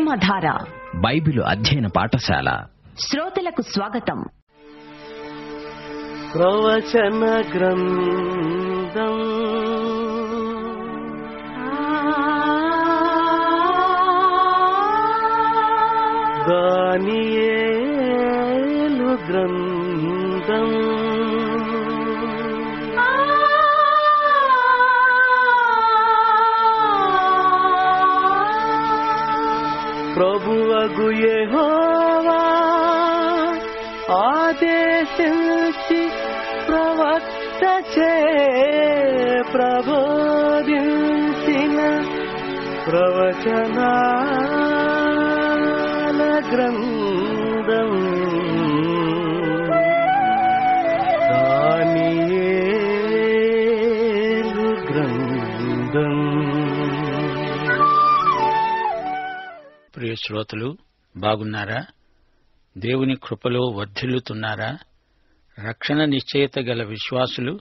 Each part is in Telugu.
జీవధార బైబిలు అధ్యయన పాఠశాల శ్రోతలకు స్వాగతం. ప్రవచన గ్రంథం దానియేలు గ్రంథం ప్రభువగు యెహోవా ఆదేశించి ప్రవక్తచే ప్రబోధించిన ప్రవచనాల గ్రంథం దానియేలు గ్రంథం. ప్రియ శ్రోతలు, బాగున్నారా? దేవుని కృపలో వర్ధిల్లుతున్నారా? రక్షణ నిశ్చయత గల విశ్వాసులు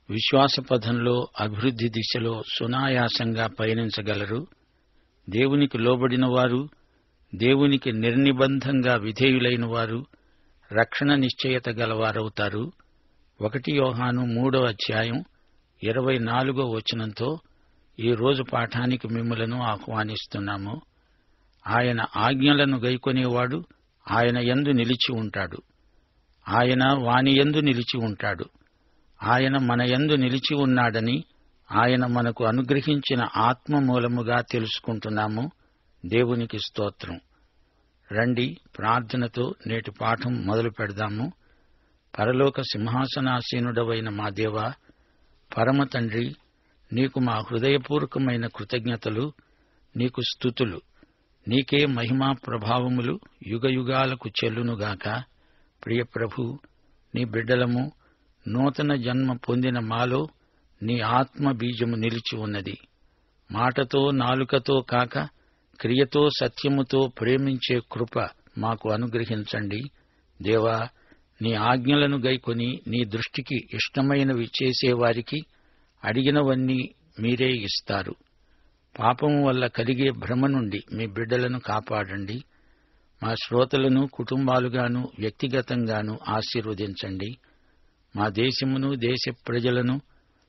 విశ్వాస పథంలో అభివృద్ధి దిశలో సునాయాసంగా పయనించగలరు. దేవునికి లోబడిన వారు, దేవునికి నిర్నిబంధంగా విధేయులైన వారు రక్షణ నిశ్చయత గలవారవుతారు. 1 యోహాను 3:24 ఈ రోజు పాఠానికి మిమ్ములను ఆహ్వానిస్తున్నాము. ఆయన ఆజ్ఞలను గైకొనేవాడు ఆయన యందు నిలిచి ఉంటాడు. ఆయన వాని యందు నిలిచి ఉంటాడు. ఆయన మన యందు నిలిచి ఉన్నాడని ఆయన మనకు అనుగ్రహించిన ఆత్మ మూలముగా తెలుసుకుంటున్నాము. దేవునికి స్తోత్రం. రండి, ప్రార్థనతో నేటి పాఠం మొదలు పెడదాము. పరలోక సింహాసనాసీనుడవైన మా దేవా, పరమ తండ్రి, నీకు మా హృదయపూర్వకమైన కృతజ్ఞతలు, నీకు స్తుతులు. నీకే మహిమా ప్రభావములు యుగయుగాలకు చెల్లునుగాక. ప్రియ ప్రభు, నీ బిడ్డలము, నూతన జన్మ పొందిన మాలో నీ ఆత్మ బీజము నిలిచి ఉన్నది. మాటతో నాలుకతో కాక క్రియతో సత్యముతో ప్రేమించే కృప మాకు అనుగ్రహించండి. దేవా, నీ ఆజ్ఞలను గైకొని నీ దృష్టికి ఇష్టమైనవి చేసేవారికి అడిగినవన్నీ మీరే ఇస్తారు. పాపము వల్ల కలిగే భ్రమ నుండి మీ బిడ్డలను కాపాడండి. మా శ్రోతలను కుటుంబాలుగాను వ్యక్తిగతంగాను ఆశీర్వదించండి. మా దేశమును, దేశ ప్రజలను,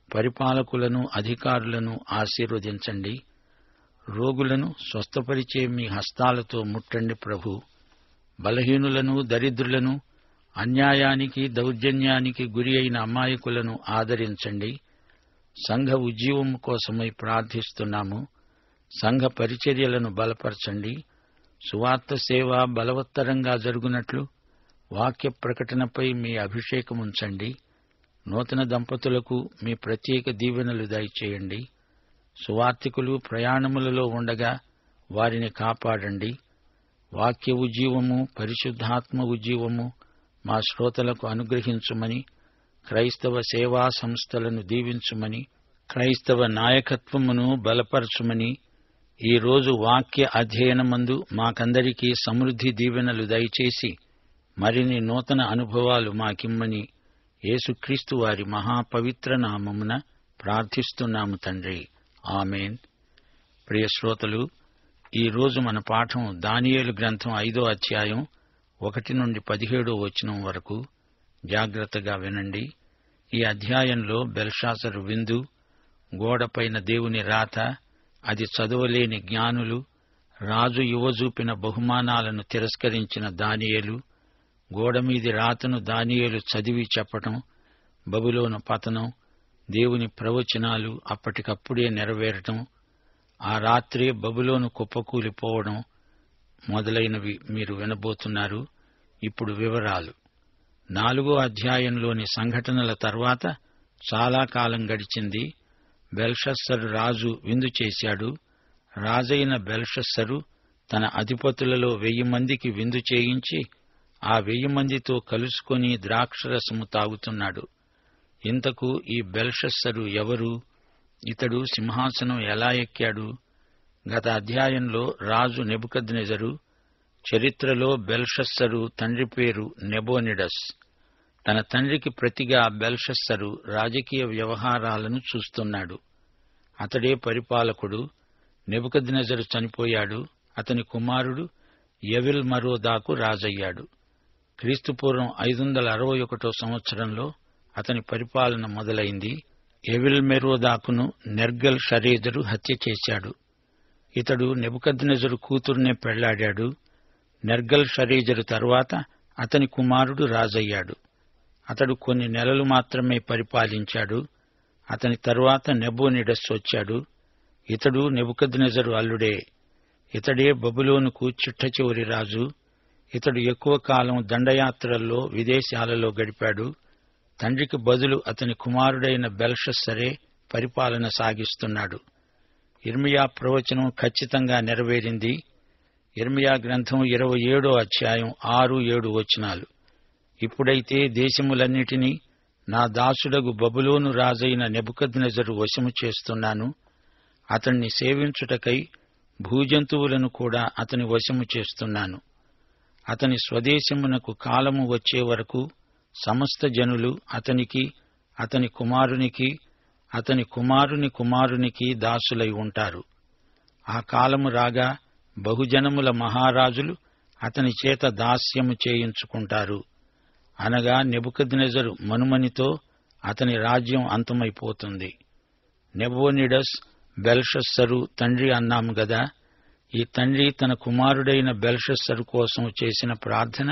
పరిపాలకులను, అధికారులను ఆశీర్వదించండి. రోగులను స్వస్థపరిచే మీ హస్తాలతో ముట్టండి ప్రభు. బలహీనులను, దరిద్రులను, అన్యాయానికి, దౌర్జన్యానికి గురి అయిన అమాయకులను ఆదరించండి. సంఘ ఉజ్జీవము కోసమై ప్రార్థిస్తున్నాము. సంఘ పరిచర్యలను బలపరచండి. సువార్త సేవ బలవత్తరంగా జరుగునట్లు వాక్య ప్రకటనపై మీ అభిషేకముంచండి. నూతన దంపతులకు మీ ప్రత్యేక దీవెనలు దయచేయండి. సువార్తికులు ప్రయాణములలో ఉండగా వారిని కాపాడండి. వాక్య ఉజ్జీవము, పరిశుద్ధాత్మ ఉజ్జీవము మా శ్రోతలకు అనుగ్రహించుమని, క్రైస్తవ సేవా సంస్థలను దీవించుమని, క్రైస్తవ నాయకత్వమును బలపరచుమని, ఈ రోజు వాక్య అధ్యయనమందు మాకందరికీ సమృద్ధి దీవెనలు దయచేసి మరిన్ని నూతన అనుభవాలు మాకిమ్మని యేసుక్రీస్తు వారి మహాపవిత్ర నామమున ప్రార్థిస్తున్నాము తండ్రి. ఆమేన్. ప్రియ శ్రోతలు, ఈ రోజు మన పాఠం దానియేలు గ్రంథం 5వ అధ్యాయం 1-17 వరకు. జాగ్రత్తగా వినండి. ఈ అధ్యాయంలో బెల్షాసరు విందు, గోడపైన దేవుని రాత, అది చదవలేని జ్ఞానులు, రాజు ఇవ్వజూపిన బహుమానాలను తిరస్కరించిన దానియేలు, గోడమీది రాతను దానియేలు చదివి చెప్పటం, బబులోను పతనం, దేవుని ప్రవచనాలు అప్పటికప్పుడే నెరవేరటం, ఆ రాత్రే బబులోను కుప్పకూలిపోవడం మొదలైనవి మీరు వినబోతున్నారు. ఇప్పుడు వివరాలు. 4వ అధ్యాయంలోని సంఘటనల తర్వాత చాలా కాలం గడిచింది. బెల్షస్సరు రాజు విందు చేశాడు. రాజైన బెల్షస్సరు తన అధిపతులలో 1000 మందికి విందు చేయించి ఆ 1000 మందితో కలుసుకొని ద్రాక్షరసము తాగుతున్నాడు. ఇంతకు ఈ బెల్షస్సరు ఎవరు? ఇతడు సింహాసనం ఎలా ఎక్కాడు? గత అధ్యాయంలో రాజు నెబుకద్నెజరు, చరిత్రలో బెల్షస్సరు తండ్రి పేరు నెబోనిడస్. తన తండ్రికి ప్రతిగా బెల్షస్సరు రాజకీయ వ్యవహారాలను చూస్తున్నాడు. అతడే పరిపాలకుడు. నెబుకద్నెజరు చనిపోయాడు. అతని కుమారుడు ఎవిల్ మరోదాకు రాజయ్యాడు. క్రీస్తుపూర్వం 561 సంవత్సరంలో అతని పరిపాలన మొదలైంది. ఎవిల్ మెరోదాకును నెర్గల్ షరేజరు హత్య చేశాడు. ఇతడు నెబుకద్నెజరు కూతుర్నే పెళ్లాడాడు. నెర్గల్ షరేజరు తరువాత అతని కుమారుడు రాజయ్యాడు. అతడు కొన్ని నెలలు మాత్రమే పరిపాలించాడు. అతని తరువాత నెబోనిడస్ వచ్చాడు. ఇతడు నెబుకద్నెజరు అల్లుడే. ఇతడే బబులోనుకు చిట్టచివరి రాజు. ఇతడు ఎక్కువ కాలం దండయాత్రల్లో విదేశాలలో గడిపాడు. తండ్రికి బదులు అతని కుమారుడైన బెల్షస్సరే పరిపాలన సాగిస్తున్నాడు. యిర్మీయా ప్రవచనం ఖచ్చితంగా నెరవేరింది. యిర్మీయా గ్రంథం 27వ అధ్యాయం 6-7 వచనాలు. ఇప్పుడైతే దేశములన్నిటినీ నా దాసుడగు బబులోను రాజైన నెబుకద్నెజరు వశము చేస్తున్నాను. అతణ్ణి సేవించుటకై భూజంతువులను కూడా అతని వశము చేస్తున్నాను. అతని స్వదేశమునకు కాలము వచ్చే వరకు సమస్త జనులు అతనికి, అతని కుమారునికి, అతని కుమారుని కుమారునికి దాసులై ఉంటారు. ఆ కాలము రాగా బహుజనముల మహారాజులు అతని చేత దాస్యము చేయించుకుంటారు. అనగా నెబుకద్నెజరు మనుమనితో అతని రాజ్యం అంతమైపోతుంది. నెబోనిడస్ బెల్షస్సరు తండ్రి అన్నాము గదా. ఈ తండ్రి తన కుమారుడైన బెల్షస్సరు కోసం చేసిన ప్రార్థన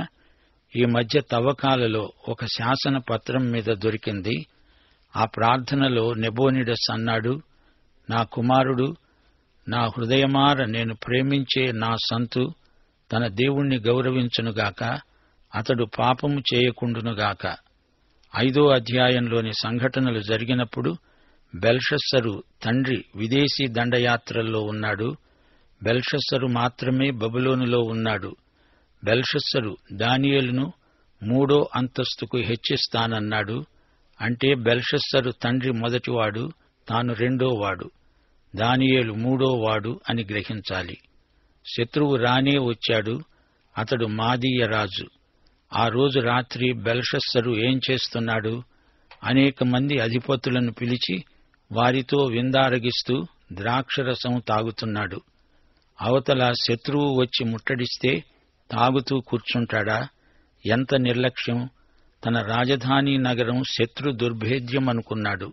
ఈ మధ్య తవ్వకాలలో ఒక శాసన పత్రం మీద దొరికింది. ఆ ప్రార్థనలో నెబోనిడస్ అన్నాడు, నా కుమారుడు, నా హృదయమార నేను ప్రేమించే నా సంతు తన దేవుణ్ణి గౌరవించునుగాక, అతడు పాపము చేయకుండునుగాక. 5వ అధ్యాయంలోని సంఘటనలు జరిగినప్పుడు బెల్షస్సరు తండ్రి విదేశీ దండయాత్రల్లో ఉన్నాడు. బెల్షస్సరు మాత్రమే బబులోనులో ఉన్నాడు. బెల్షస్సరు దానియేలును 3వ అంతస్తుకు హెచ్చిస్తానన్నాడు. అంటే బెల్షస్సరు తండ్రి మొదటివాడు, తాను రెండోవాడు, దానియేలు 3వవాడు అని గ్రహించాలి. శత్రువు రానే వచ్చాడు. అతడు మాదీయ రాజు. ఆ రోజు రాత్రి బెల్షస్సరు ఏం చేస్తున్నాడు? అనేక మంది అధిపతులను పిలిచి వారితో విందారగిస్తూ ద్రాక్షరసం తాగుతున్నాడు. అవతల శత్రువు వచ్చి ముట్టడిస్తే తాగుతూ కూర్చుంటాడా? ఎంత నిర్లక్ష్యం! తన రాజధాని నగరం శత్రు దుర్భేద్యం అనుకున్నాడు.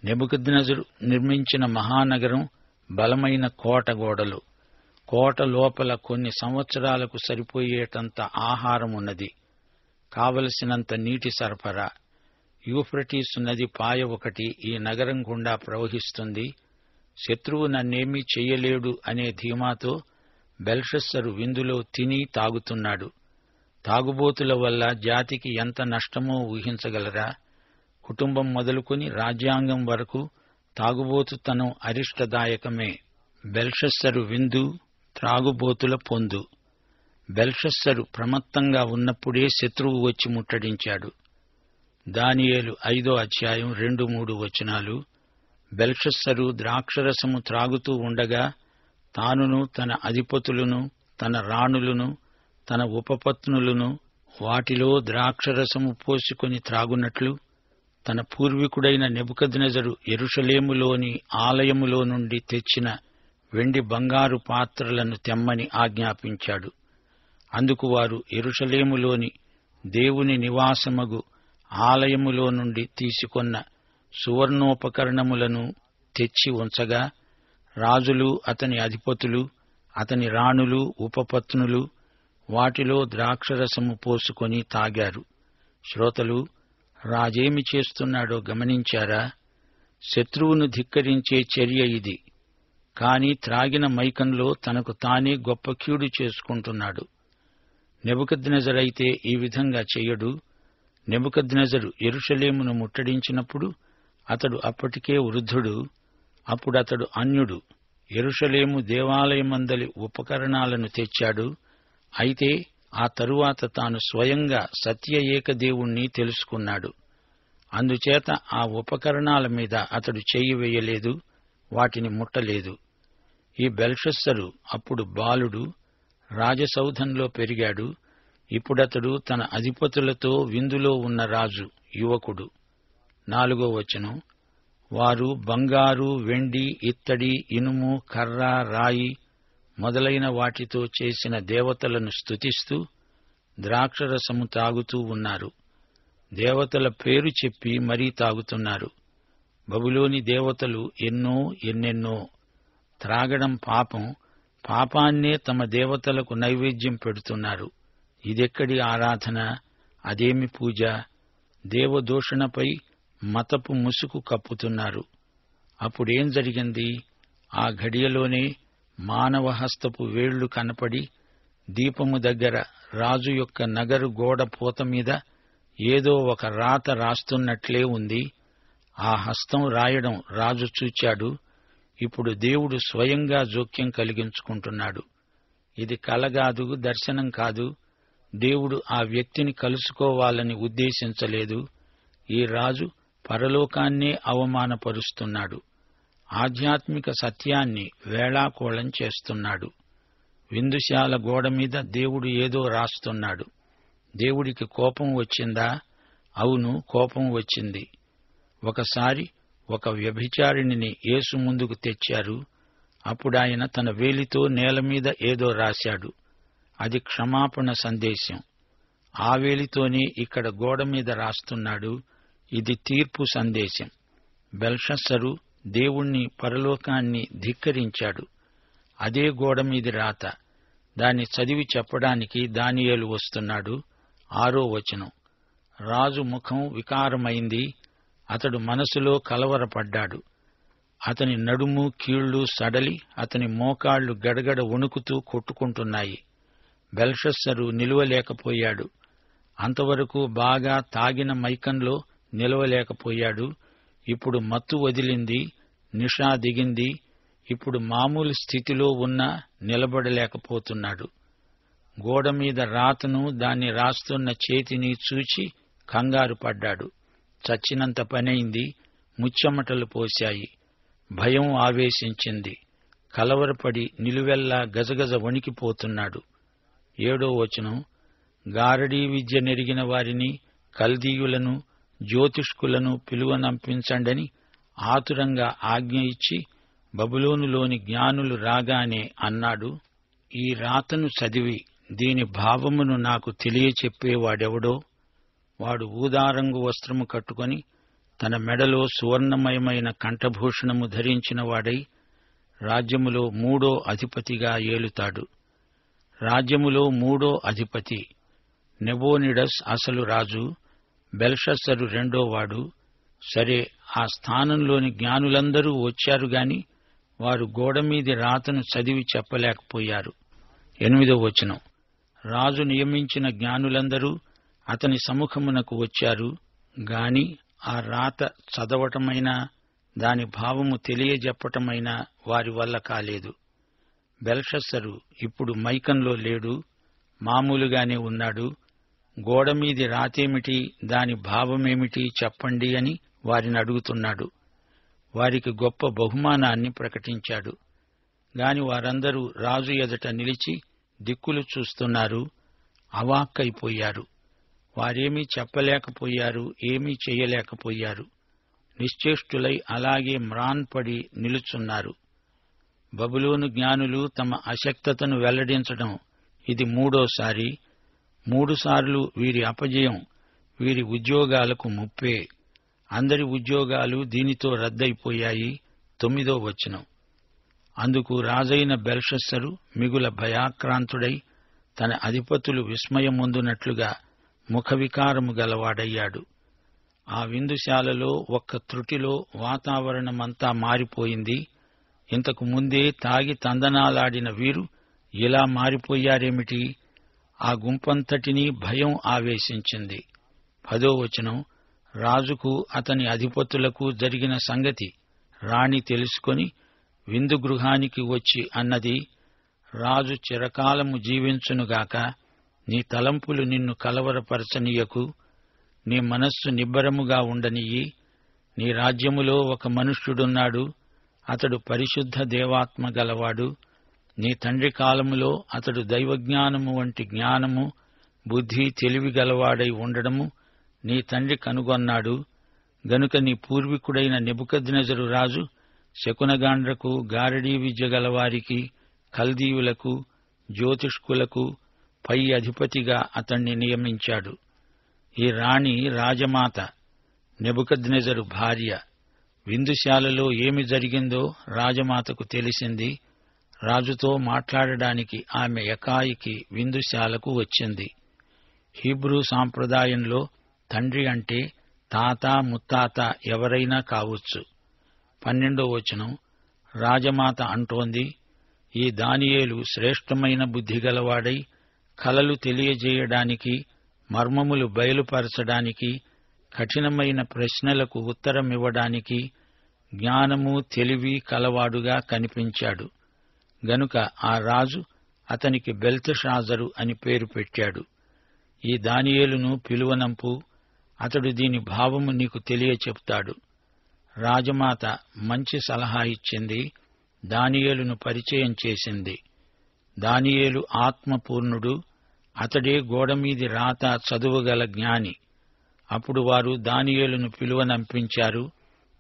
నెబుకద్నెజరు నిర్మించిన మహానగరం బలమైన కోట గోడలు. కోట లోపల కొన్ని సంవత్సరాలకు సరిపోయేటంత ఆహారం ఉన్నది. కావలసినంత నీటి సరఫరా. యూఫ్రటీసు నది పాయ ఒకటి ఈ నగరం గుండా ప్రవహిస్తుంది. శత్రువు నన్నేమీ చెయ్యలేడు అనే ధీమాతో బెల్షస్సరు విందులో తిని తాగుతున్నాడు. తాగుబోతుల వల్ల జాతికి ఎంత నష్టమో ఊహించగలరా? కుటుంబం మొదలుకొని రాజ్యాంగం వరకు తాగుబోతుతనం అరిష్టదాయకమే. బెల్షస్సరు విందు, త్రాగుబోతుల పొందు. బెల్షస్సరు ప్రమత్తంగా ఉన్నప్పుడే శత్రువు వచ్చి ముట్టడించాడు. దానియేలు 5వ అధ్యాయం 2-3 వచనాలు. బెల్షస్సరు ద్రాక్షరసము త్రాగుతూ ఉండగా తానును తన అధిపతులను, తన రాణులను, తన ఉపపత్నులను వాటిలో ద్రాక్షరసము పోసుకొని త్రాగునట్లు తన పూర్వీకుడైన నెబుకద్నెజరు యెరూషలేములోని ఆలయములో నుండి తెచ్చిన వెండి బంగారు పాత్రలను తెమ్మని ఆజ్ఞాపించాడు. అందుకు వారు యెరూషలేములోని దేవుని నివాసమగు ఆలయములో నుండి తీసుకొన్న సువర్ణోపకరణములను తెచ్చి ఉంచగా రాజులు, అతని అధిపతులు, అతని రాణులు, ఉపపత్నులు వాటిలో ద్రాక్షరసము పోసుకొని తాగారు. శ్రోతలు, రాజేమి చేస్తున్నాడో గమనించారా? శత్రువును ధిక్కరించే చర్య ఇది. కాని త్రాగిన మైకంలో తనకు తానే గొప్ప కీడు చేసుకుంటున్నాడు. నెబుకద్నెజరైతే ఈ విధంగా చెయ్యడు. నెబుకద్నెజరు యెరూషలేమును ముట్టడించినప్పుడు అతడు అప్పటికే వృద్ధుడు. అప్పుడతడు అన్యుడు. యెరూషలేము దేవాలయమందలి ఉపకరణాలను తెచ్చాడు. అయితే ఆ తరువాత తాను స్వయంగా సత్య ఏకదేవుణ్ణి తెలుసుకున్నాడు. అందుచేత ఆ ఉపకరణాల మీద అతడు చెయ్యి వేయలేదు, వాటిని ముట్టలేదు. ఈ బెల్షస్సరు అప్పుడు బాలుడు, రాజసౌధంలో పెరిగాడు. ఇప్పుడతడు తన అధిపతులతో విందులో ఉన్న రాజు, యువకుడు. 4వ వచనం. వారు బంగారు, వెండి, ఇత్తడి, ఇనుము, కర్ర, రాయి మొదలైన వాటితో చేసిన దేవతలను స్తుతిస్తూ ద్రాక్షరసము తాగుతూ ఉన్నారు. దేవతల పేరు చెప్పి మరీ తాగుతున్నారు. బబులోని దేవతలు ఎన్నెన్నో. త్రాగడం పాపం, పాపాన్నే తమ దేవతలకు నైవేద్యం పెడుతున్నారు. ఇదెక్కడి ఆరాధన, అదేమి పూజ? దేవదూషణపై మతపు ముసుగు కప్పుతున్నారు. అప్పుడేం జరిగింది? ఆ ఘడియలోనే మానవ హస్తపు వేళ్లు కనపడి దీపము దగ్గర రాజు యొక్క నగరు గోడ పూత మీద ఏదో ఒక రాత రాస్తున్నట్లే ఉంది. ఆ హస్తం రాయడం రాజు చూచాడు. ఇప్పుడు దేవుడు స్వయంగా జోక్యం కలిగించుకుంటున్నాడు. ఇది కలగాదు, దర్శనం కాదు. దేవుడు ఆ వ్యక్తిని కలుసుకోవాలని ఉద్దేశించలేదు. ఈ రాజు పరలోకాన్నే అవమానపరుస్తున్నాడు. ఆధ్యాత్మిక సత్యాన్ని వేళాకోళం చేస్తున్నాడు. విందుశాల గోడ మీద దేవుడు ఏదో రాస్తున్నాడు. దేవుడికి కోపం వచ్చిందా? అవును, కోపం వచ్చింది. ఒకసారి ఒక వ్యభిచారిణిని యేసు ముందుకు తెచ్చారు. అప్పుడాయన తన వేలితో నేల మీద ఏదో రాశాడు. అది క్షమాపణ సందేశం. ఆ వేలితోనే ఇక్కడ గోడ మీద రాస్తున్నాడు. ఇది తీర్పు సందేశం. బెల్షస్సరు దేవుణ్ణి, పరలోకాన్ని ధిక్కరించాడు. అదే గోడ మీది రాత. దాన్ని చదివి చెప్పడానికి దానియేలు వస్తున్నాడు. 6వ వచనం. రాజు ముఖం వికారమైంది. అతడు మనసులో కలవరపడ్డాడు. అతని నడుము, కీళ్లు సడలి అతని మోకాళ్లు గడగడ వణుకుతూ కొట్టుకుంటున్నాయి. బెల్షస్సరు నిలువలేకపోయాడు. అంతవరకు బాగా తాగిన మైకంలో నిలవలేకపోయాడు. ఇప్పుడు మత్తు వదిలింది, నిషా దిగింది. ఇప్పుడు మామూలు స్థితిలో ఉన్నా నిలబడలేకపోతున్నాడు. గోడ మీద రాతను, దాన్ని రాస్తున్న చేతిని చూచి కంగారు పడ్డాడు. చచ్చినంత పనైంది. ముచ్చెమటలు పోశాయి. భయం ఆవేశించింది. కలవరపడి నిలువెల్లా గజగజ వణికిపోతున్నాడు. 7వ వచనం. గారడీ విద్య నెరిగిన వారిని, కల్దీయులను, జ్యోతిష్కులను పిలువనంపించండని ఆతురంగా ఆజ్ఞ ఇచ్చి బబులోనులోని జ్ఞానులు రాగానే అన్నాడు, ఈ రాతను చదివి దీని భావమును నాకు తెలియచెప్పేవాడెవడో? వాడు ఊదారంగు వస్త్రము కట్టుకొని తన మెడలో సువర్ణమయమైన కంఠభూషణము ధరించిన వాడై రాజ్యములో 3వ అధిపతిగా ఏలుతాడు. రాజ్యములో 3వ అధిపతి. నెబోనిడస్ అసలు రాజు, బెల్షస్సరు రెండోవాడు. సరే, ఆ స్థానంలోని జ్ఞానులందరూ వచ్చారుగాని వారు గోడమీది రాతను చదివి చెప్పలేకపోయారు. 8వ వచనం. రాజు నియమించిన జ్ఞానులందరూ అతని సముఖమునకు వచ్చారు గాని ఆ రాత చదవటమైనా దాని భావము తెలియజెప్పటమైనా వారి వల్ల కాలేదు. బెల్షస్సరు ఇప్పుడు మైకంలో లేడు, మామూలుగానే ఉన్నాడు. గోడమీది రాతేమిటి, దాని భావమేమిటి చెప్పండి అని వారిని అడుగుతున్నాడు. వారికి గొప్ప బహుమానాన్ని ప్రకటించాడు. గాని వారందరూ రాజు ఎదుట నిలిచి దిక్కులు చూస్తున్నారు, అవాక్కైపోయారు. వారేమీ చెప్పలేకపోయారు, ఏమీ చెయ్యలేకపోయారు. నిశ్చేష్టులై అలాగే మ్రాన్పడి నిలుచున్నారు. బబులోను జ్ఞానులు తమ అశక్తతను వెల్లడించడం ఇది 3వసారి. 3 సార్లు వీరి అపజయం వీరి ఉద్యోగాలకు ముప్పే. అందరి ఉద్యోగాలు దీనితో రద్దయిపోయాయి. 9వ వచనం. అందుకు రాజైన బెల్షస్సరు మిగుల భయాక్రాంతుడై తన అధిపతులు విస్మయమొందునట్లుగా ముఖవికారము గలవాడయ్యాడు. ఆ విందుశాలలో ఒక్క త్రుటిలో వాతావరణమంతా మారిపోయింది. ఇంతకు ముందే తాగి తందనాలాడిన వీరు ఇలా మారిపోయారేమిటి? ఆ గుంపంతటినీ భయం ఆవేశించింది. 10వ వచనం. రాజుకు అతని అధిపతులకు జరిగిన సంగతి రాణి తెలుసుకొని విందు గృహానికి వచ్చి అన్నది, రాజు చిరకాలము జీవించునుగాక. నీ తలంపులు నిన్ను కలవరపరచనీయకు. నీ మనస్సు నిబ్బరముగా ఉండనియ్యి. నీ రాజ్యములో ఒక మనుష్యుడున్నాడు. అతడు పరిశుద్ధ దేవాత్మ గలవాడు. నీ తండ్రి కాలములో అతడు దైవజ్ఞానము వంటి జ్ఞానము, బుద్ధి, తెలివి గలవాడై ఉండడము నీ తండ్రి కనుగొన్నాడు. గనుక నీ పూర్వీకుడైన నెబుకద్నెజరు రాజు శకునగాండ్రకు, గారడీ విద్య గలవారికి, కల్దీయులకు, జ్యోతిష్కులకు పై అధిపతిగా అతణ్ణి నియమించాడు. ఈ రాణి రాజమాత, నెబుకద్నెజరు భార్య. విందుశాలలో ఏమి జరిగిందో రాజమాతకు తెలిసింది. రాజుతో మాట్లాడడానికి ఆమె ఎకాయికి విందుశాలకు వచ్చింది. హీబ్రూ సాంప్రదాయంలో తండ్రి అంటే తాత, ముత్తాత ఎవరైనా కావచ్చు. 12వ వచనం, రాజమాత అంటోంది, ఈ దానియేలు శ్రేష్టమైన బుద్ధిగలవాడై కలలు తెలియజేయడానికి, మర్మములు బయలుపరచడానికి, కఠినమైన ప్రశ్నలకు ఉత్తరమివ్వడానికి జ్ఞానము, తెలివి కలవాడుగా కనిపించాడు. గనుక ఆ రాజు అతనికి బెల్తెషాజరు అని పేరు పెట్టాడు. ఈ దానియేలును పిలువనంపు, అతడు దీని భావము నీకు తెలియచెప్తాడు. రాజమాత మంచి సలహా ఇచ్చింది. దానియేలును పరిచయం చేసింది. దానియేలు ఆత్మపూర్ణుడు, అతడే గోడమీది రాత చదువగల జ్ఞాని. అప్పుడు వారు దానియేలును పిలువనంపించారు.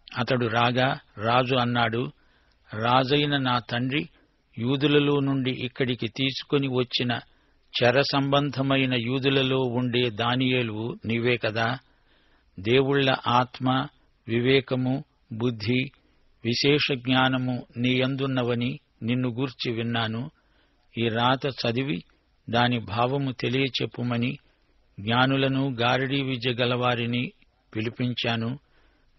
అతడు రాగా రాజు అన్నాడు, రాజైన నా తండ్రి యూదులలో నుండి ఇక్కడికి తీసుకుని వచ్చిన చెర సంబంధమైన యూదులలో ఉండే దానియేలు నీవే కదా? దేవుళ్ల ఆత్మ, వివేకము, బుద్ధి, విశేష జ్ఞానము నీయందున్నవని నిన్ను గూర్చి విన్నాను. ఈ రాత చదివి దాని భావము తెలియచెప్పుమని జ్ఞానులను, గారడీ విద్య గలవారిని పిలిపించాను.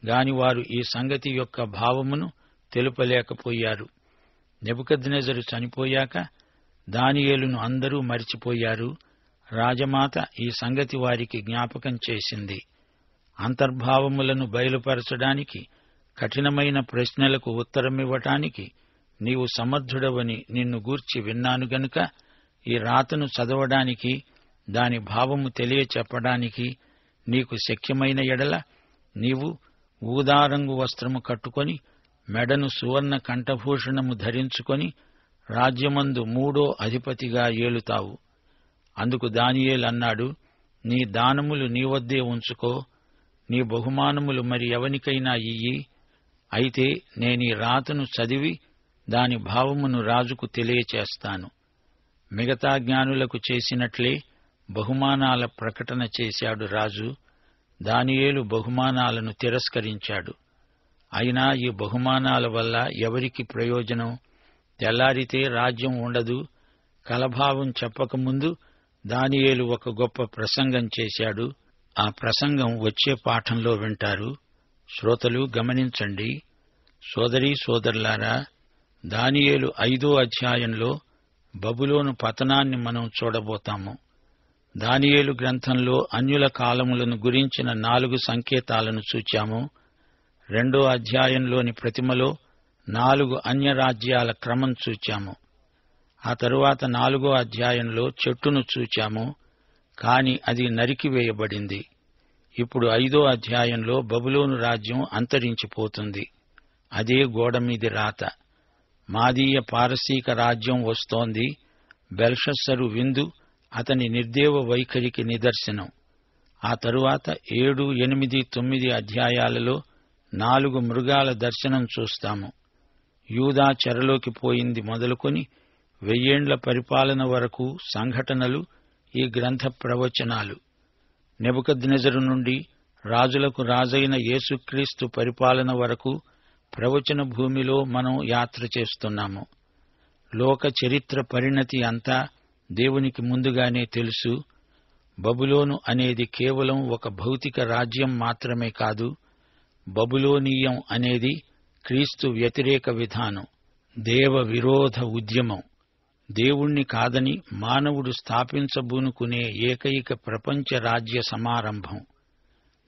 గాని వారు ఈ సంగతి యొక్క భావమును తెలుపలేకపోయారు. నెబుకద్నెజరు చనిపోయాక దానియేలును అందరూ మరిచిపోయారు. రాజమాత ఈ సంగతి వారికి జ్ఞాపకం చేసింది. అంతర్భావములను బయలుపరచడానికి, కఠినమైన ప్రశ్నలకు ఉత్తరమివ్వటానికి నీవు సమర్థుడవని నిన్ను గూర్చి విన్నాను గనుక ఈ రాతను చదవడానికి, దాని భావము తెలియచెప్పడానికి నీకు శక్యమైన ఎడల నీవు ఊదారంగు వస్త్రము కట్టుకొని, మెడను సువర్ణ కంఠభూషణము ధరించుకొని రాజ్యమందు 3వ అధిపతిగా ఏలుతావు. అందుకు దానియేలు అన్నాడు, నీ దానములు నీ వద్దే ఉంచుకో, నీ బహుమానములు మరి ఎవనికైనా ఇయ్యి. అయితే నేనీ రాతను చదివి దాని భావమును రాజుకు తెలియచేస్తాను. మిగతా జ్ఞానులకు చేసినట్లే బహుమానాల ప్రకటన చేశాడు రాజు. దానియేలు బహుమానాలను తిరస్కరించాడు. అయినా ఈ బహుమానాల వల్ల ఎవరికి ప్రయోజనం? తెల్లారితే రాజ్యం ఉండదు. కలభావం చెప్పకముందు దానియేలు ఒక గొప్ప ప్రసంగం చేశాడు. ఆ ప్రసంగం వచ్చే పాఠంలో వింటారు. శ్రోతలు గమనించండి. సోదరీ సోదరులారా, దానియేలు 5వ అధ్యాయంలో బబులోను పతనాన్ని మనం చూడబోతాము. దానియేలు గ్రంథంలో అన్యుల కాలములను గురించిన 4 సంకేతాలను చూచాము. 2వ అధ్యాయంలోని ప్రతిమలో 4 అన్యరాజ్యాల క్రమం చూచాము. ఆ తరువాత 4వ అధ్యాయంలో చెట్టును చూచాము, కాని అది నరికివేయబడింది. ఇప్పుడు 5వ అధ్యాయంలో బబులోను రాజ్యం అంతరించిపోతుంది. అదే గోడమీది రాత. మాదీయ పారసీక రాజ్యం వస్తోంది. బెల్షస్సరు విందు అతని నిర్దేవ వైఖరికి నిదర్శనం. ఆ తరువాత 7, 8, 9 అధ్యాయాలలో 4 మృగాల దర్శనం చూస్తాము. యూదా చెరలోకి పోయింది మొదలుకొని 1000 ఏండ్ల పరిపాలన వరకు సంఘటనలు ఈ గ్రంథ ప్రవచనాలు. నెబుకద్నెజరు నుండి రాజులకు రాజైన యేసుక్రీస్తు పరిపాలన వరకు ప్రవచన భూమిలో మనం యాత్ర చేస్తున్నాము. లోక చరిత్ర పరిణతి అంతా దేవునికి ముందుగానే తెలుసు. బబులోను అనేది కేవలం ఒక భౌతిక రాజ్యం మాత్రమే కాదు. బబులోనీయం అనేది క్రీస్తు వ్యతిరేక విధానం, దేవ విరోధ ఉద్యమం. దేవుణ్ణి కాదని మానవుడు స్థాపించబూనుకునే ఏకైక ప్రపంచ రాజ్య సమారంభం.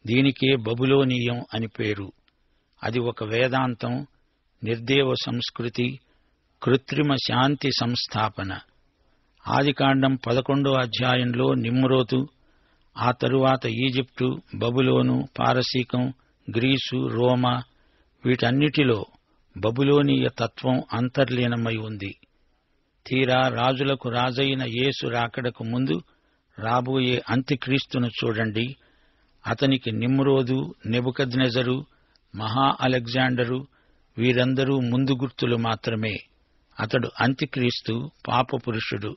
దీనికే బబులోనీయం అని పేరు. అది ఒక వేదాంతం, నిర్దేవ సంస్కృతి, కృత్రిమ శాంతి సంస్థాపన. ఆదికాండం 11వ అధ్యాయంలో నిమ్రోదు, ఆ తరువాత ఈజిప్టు, బబులోను, పారసీకం, గ్రీసు, రోమా, వీటన్నిటిలో బబులోనీయ తత్వం అంతర్లీనమై ఉంది. తీరా రాజులకు రాజైన యేసు రాకడకు ముందు రాబోయే అంత్యక్రీస్తును చూడండి. అతనికి నిమ్రోదు, నెబుకద్నెజరు, మహా అలెగ్జాండరు వీరందరూ ముందు గుర్తులు మాత్రమే. అతడు అంత్యక్రీస్తు, పాపపురుషుడు.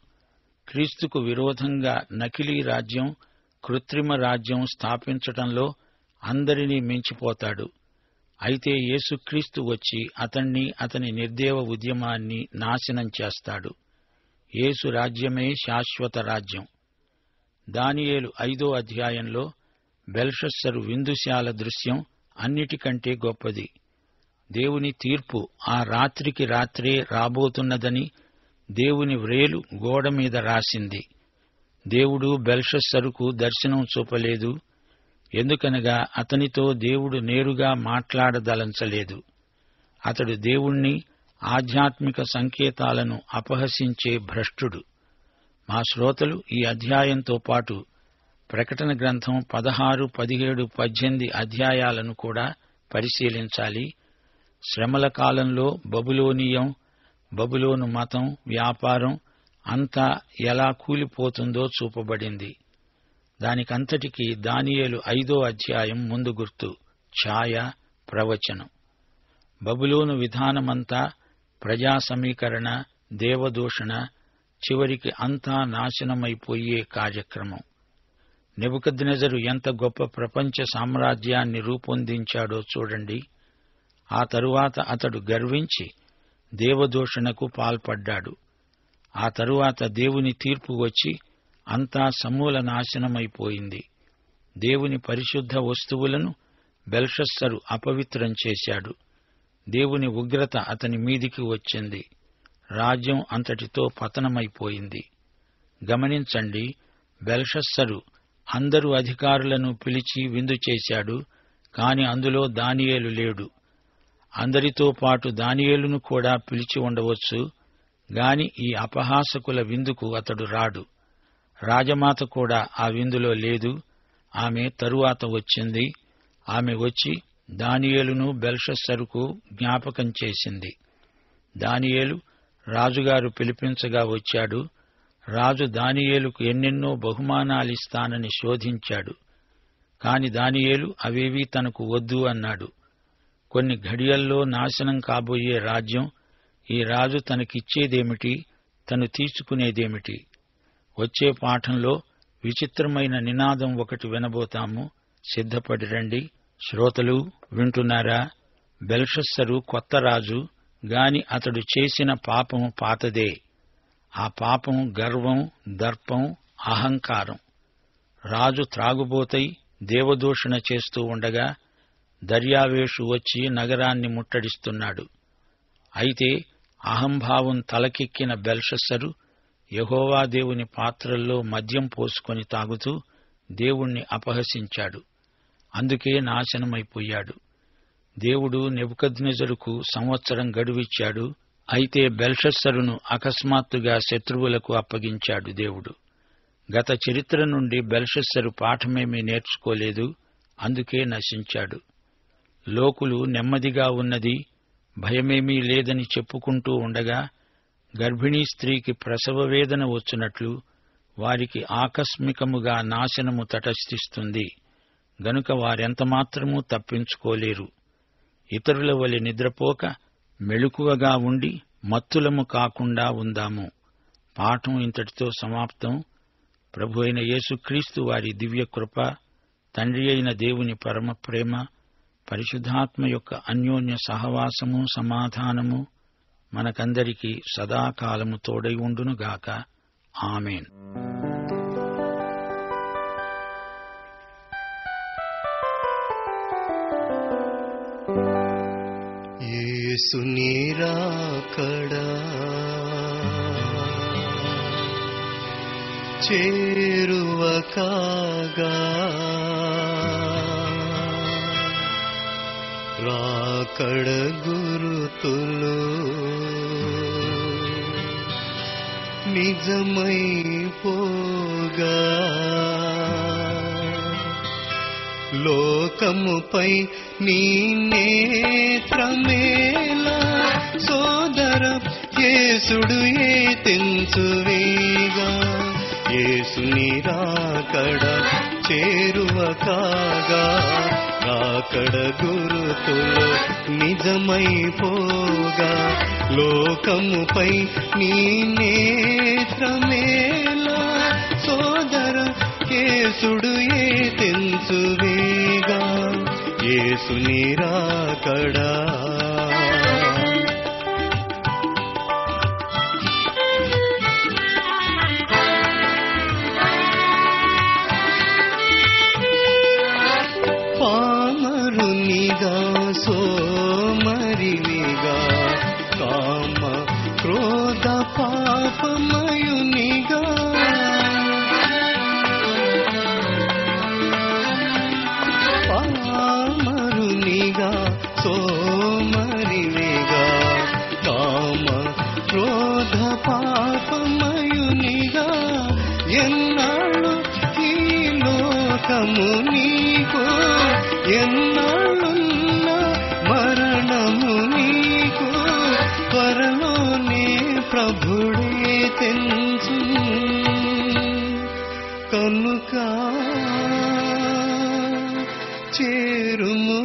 క్రీస్తుకు విరోధంగా నకిలీ రాజ్యం, కృత్రిమ రాజ్యం స్థాపించటంలో అందరినీ మించిపోతాడు. అయితే యేసుక్రీస్తు వచ్చి అతణ్ణి, అతని నిర్దేవ ఉద్యమాన్ని నాశనం చేస్తాడు. యేసు రాజ్యమే శాశ్వత రాజ్యం. దానియేలు 5వ అధ్యాయంలో బెల్షస్సరు విందుశాల దృశ్యం అన్నిటికంటే గొప్పది. దేవుని తీర్పు ఆ రాత్రికి రాత్రే రాబోతున్నదని దేవుని వ్రేలు గోడ మీద రాసింది. దేవుడు బెల్షస్సరుకు దర్శనం చూపలేదు. ఎందుకనగా అతనితో దేవుడు నేరుగా మాట్లాడదలంచలేదు. అతడు దేవుణ్ణి, ఆధ్యాత్మిక సంకేతాలను అపహసించే భ్రష్టుడు. మా శ్రోతలు ఈ అధ్యాయంతో పాటు ప్రకటన గ్రంథం 16, 17, 18 అధ్యాయాలను కూడా పరిశీలించాలి. శ్రమల కాలంలో బబులోనీయం, బబులోను మతం, వ్యాపారం అంతా ఎలా కూలిపోతుందో చూపబడింది. దానికంతటికీ దానియేలు 5వ అధ్యాయం ముందు గుర్తు, ఛాయ, ప్రవచనం. బబులోను విధానమంతా ప్రజా సమీకరణ, దేవదూషణ, చివరికి అంతా నాశనమైపోయే కార్యక్రమం. నెబుకద్నెజరు ఎంత గొప్ప ప్రపంచ సామ్రాజ్యాన్ని రూపొందించాడో చూడండి. ఆ తరువాత అతడు గర్వించి దేవదూషణకు పాల్పడ్డాడు. ఆ తరువాత దేవుని తీర్పు వచ్చి అంతా సమూల నాశనమైపోయింది. దేవుని పరిశుద్ధ వస్తువులను బెల్షస్సరు అపవిత్రం చేశాడు. దేవుని ఉగ్రత అతని మీదికి వచ్చింది. రాజ్యం అంతటితో పతనమైపోయింది. గమనించండి, బెల్షస్సరు అందరు అధికారులను పిలిచి విందు చేశాడు. కాని అందులో దానియేలు లేడు. అందరితో పాటు దానియేలును కూడా పిలిచి ఉండవచ్చు గాని ఈ అపహాసకుల విందుకు అతడు రాడు. రాజమాత కూడా ఆ విందులో లేదు. ఆమె తరువాత వచ్చింది. ఆమె వచ్చి దానియేలును బెల్షస్సరుకు జ్ఞాపకం చేసింది. దానియేలు రాజుగారు పిలిపించగా వచ్చాడు. రాజు దానియేలుకు ఎన్నెన్నో బహుమానాలిస్తానని శోధించాడు. కాని దానియేలు అవేవీ తనకు వద్దు అన్నాడు. కొన్ని ఘడియల్లో నాశనం కాబోయే రాజ్యం, ఈ రాజు తనకిచ్చేదేమిటి, తను తీసుకునేదేమిటి? వచ్చే పాఠంలో విచిత్రమైన నినాదం ఒకటి వినబోతాము. సిద్ధపడి రండి. శ్రోతలు వింటున్నారా? బెల్షస్సరు కొత్త రాజు గాని అతడు చేసిన పాపం పాతదే. ఆ పాపం గర్వం, దర్పం, అహంకారం. రాజు త్రాగుబోతై దేవదూషణ చేస్తూ ఉండగా దర్యావేషు వచ్చి నగరాన్ని ముట్టడిస్తున్నాడు. అయితే అహంభావం తలకెక్కిన బెల్షస్సరు యెహోవా దేవుని పాత్రల్లో మద్యం పోసుకొని తాగుతూ దేవుణ్ణి అపహసించాడు. అందుకే నాశనమైపోయాడు. దేవుడు నెబుకద్నెజరుకు సంవత్సరం గడువిచ్చాడు. అయితే బెల్షస్సరును అకస్మాత్తుగా శత్రువులకు అప్పగించాడు దేవుడు. గత చరిత్ర నుండి బెల్షస్సరు పాఠమేమీ నేర్చుకోలేదు. అందుకే నశించాడు. లోకులు నెమ్మదిగా ఉన్నది, భయమేమీ లేదని చెప్పుకుంటూ ఉండగా గర్భిణీ స్త్రీకి ప్రసవ వేదన వచ్చినట్లు వారికి ఆకస్మికముగా నాశనము తటస్థిస్తుంది. గనుక వారెంతమాత్రమూ తప్పించుకోలేరు. ఇతరుల వలె నిద్రపోక మెళుకువగా ఉండి మత్తులము కాకుండా ఉందాము. పాఠం ఇంతటితో సమాప్తం. ప్రభు అయిన యేసుక్రీస్తు వారి దివ్య కృప, తండ్రి అయిన దేవుని పరమ ప్రేమ, పరిశుద్ధాత్మ యొక్క అన్యోన్య సహవాసము, సమాధానము మనకందరికీ సదాకాలము తోడై ఉండునుగాక. ఆమేన్. యేసుని రాకడా చేరువ కాగా రాకడ గురుతులు నిజమైపోగా లోకముపై నీ నేత్రమేలా సోదర యేసుడు తెంచువేగా యేసుని రాకడ చేరువ కాగా రాకడ రాకడ గురుతులు నిజమైపోగా లోకముపై నీ నేత్రమేలా సోదర యేసుడు ఏ తెంచువేగా యేసుని రాకడా పామరునిగా సోమరినిగా కామ క్రోధ పాపమయునిగా పామరునిగా సోమరినిగా కామ క్రోధ పాపమయునిగా ఎన్నాళ్ళు ఈ లోకము నీకు ఎన్నాళ్ళున్న మరణము నీకు త్వరలోనే ప్రభుడే తెంచు కనుక చేరుము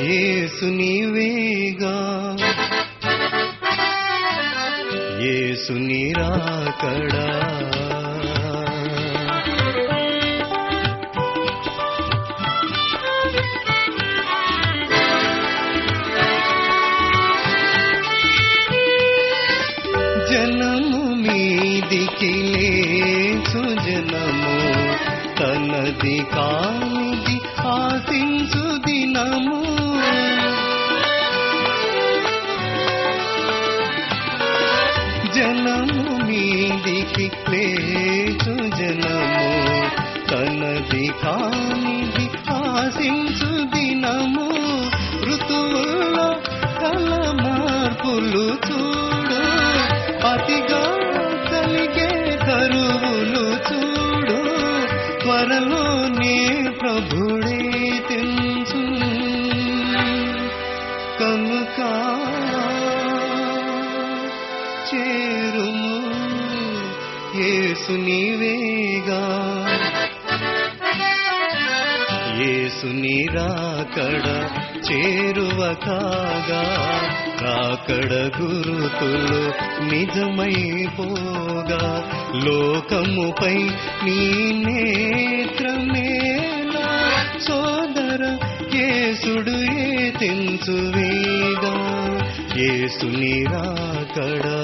యేసుని వేగా యేసుని రాకడా జనము మీదికి లేచు జనము తనది కానిది ఆశించు దినము జనము మీదికి లేచు జనము తనది కానిది ఆశించు దినము ఋతువుల్లో కల మార్పులు చూడు అతిగా కలిగే కరువులు చూడు త్వరలోనే ప్రభుడే తెంచు కనుక చేరుము యేసుని వేగా యేసుని రాకడ చేరువ కాగా రాకడ గురుతులు నిజమైపోగా లోకముపై నీ నేత్రమేలా సోదర యేసుడు ఏ తెంచువేగా యేసుని రాకడా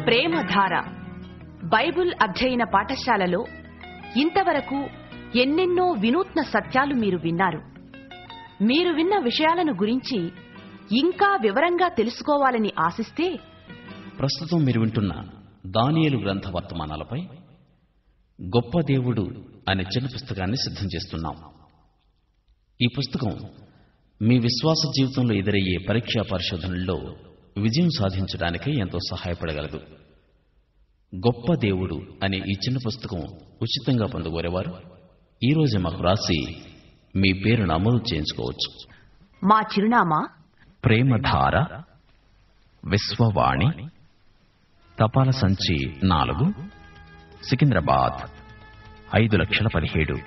ప్రేమధార బైబిల్ అధ్యయన పాఠశాలలో ఇంతవరకు ఎన్నెన్నో వినూత్న సత్యాలు మీరు విన్నారు. మీరు విన్న విషయాలను గురించి ఇంకా వివరంగా తెలుసుకోవాలని ఆశిస్తే ప్రస్తుతం మీరు వింటున్న దానియేలు గ్రంథ వర్తమానాలపై గొప్ప దేవుడు అనే చిన్న పుస్తకాన్ని సిద్ధం చేస్తున్నాం. ఈ పుస్తకం మీ విశ్వాస జీవితంలో ఎదురయ్యే పరీక్షా పరిశోధనల్లో విజయం సాధించడానికి ఎంతో సహాయపడగలదు. గొప్ప దేవుడు అనే ఈ చిన్న పుస్తకం ఉచితంగా పొందగోరేవారు ఈ రోజు మాకు రాసి మీ పేరు నమోదు చేయించుకోవచ్చు. మా చిరునామా ప్రేమధార, విశ్వవాణి, తపాల సంచి 4, సికింద్రాబాద్ 5,17,000.